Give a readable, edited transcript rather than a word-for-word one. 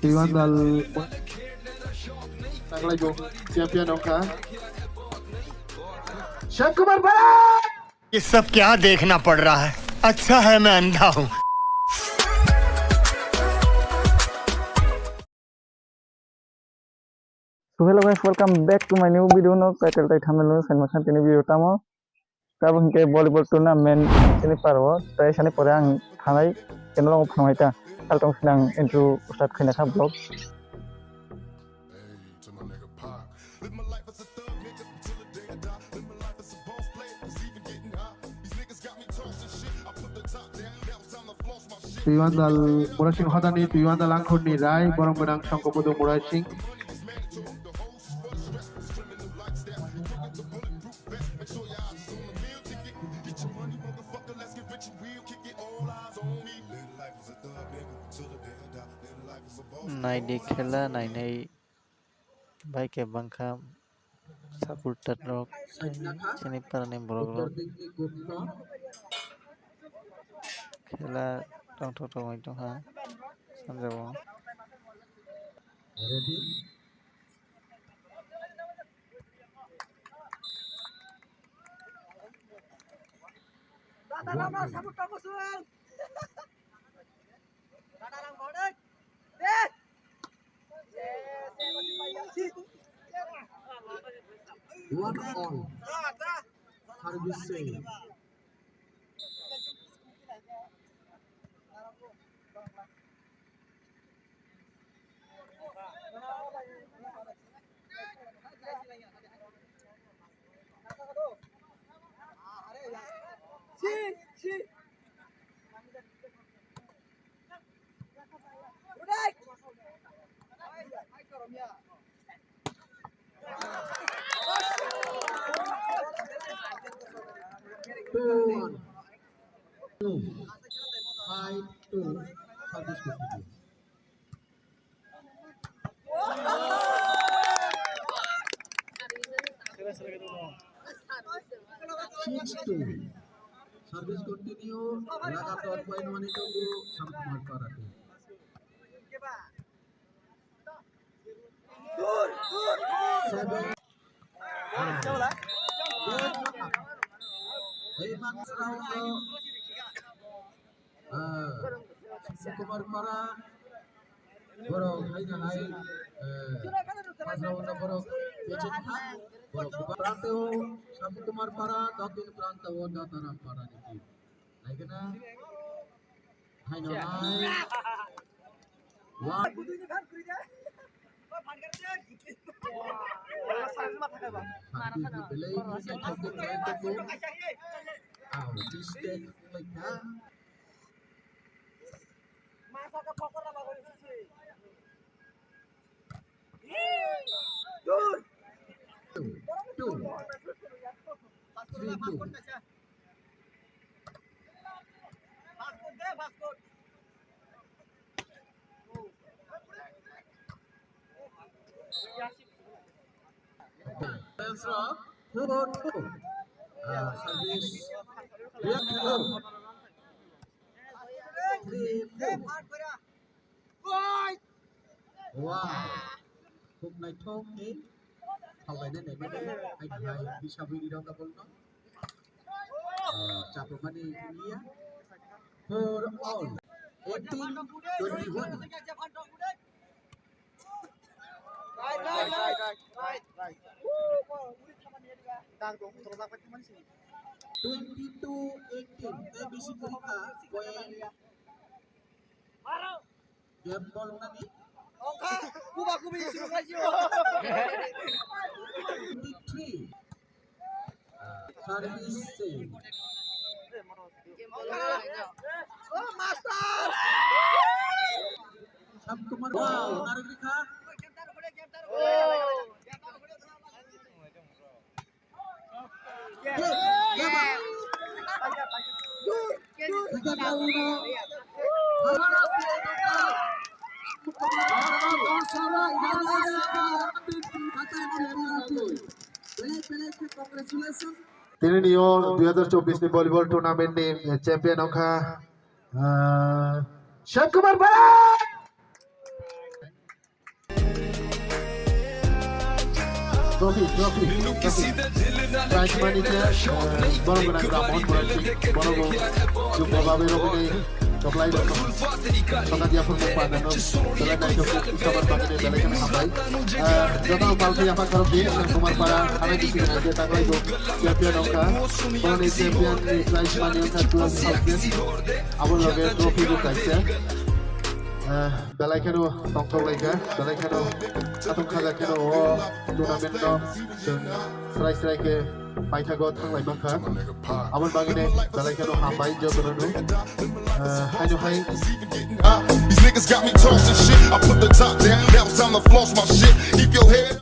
Tiwandal Taglago champion Oka Shiv Kumar Bharat. ये सब क्या देखना पड़ रहा है। अच्छा है मैं अंधा हूँ। So hello guys, welcome back to my new video. No, title tay thumbnail sen makan tini video tamo. Kabang ke volleyball tournament sini parwo. Tay sani pore ang thanai kenolong phangai ta. Saltong sinang intro start khina kha vlog. Tiwandal Murasing Hodani Tiwandal Angkhorni Rai Borong Benang Sangkobodo Murasing. Naik खेला नायनाय बाइके बांखा supporter rok sini parane borok rok खेला tongthok tongmai tongha samjao One all. Service save. Two, 5-2. Service continue. Six-2. Service continue. Lagatar point one itu sama Markaratu. Seven. Hebat Rauno Kumar Para Borok Hai Rauno Borok Pecetha Borok Pranteo Sabu Kumar Para Dakin Pranteo Datara Para Niki Naikena Hai Nonai Wah service wow khung này thốt thế thằng này nên mới đấy anh hai đi sau video đâu đâu nó chào mừng anh đi for all 18-21 22-18 ABC Purika poin game ball nanti 23 service save master Sab Kumar wow narik dikha Ini Nio 2024 ni volleyball tournament ni champion Oka Shiv Kumar Bharat. trophy prize money ke borong gana ramon borong borong jumbo babe robini toplai dong kota dia pun pada nom dalam naik ke kabar bagi dalam kena hambai jatuh palsu apa kalau dia dan kumar para anak di sini aja tak lagi champion dongka borong ini champion prize money yang kedua abon lagi trophy itu kaisa belai kado tongkol lagi belai kado atau kaga kado turnamen no serai ke paitago tanglai bangka abon bagine belai kado hambai jo turunu hayu hai These niggas got me tossing shit. I put the top down, now it's time to floss my shit. Keep your head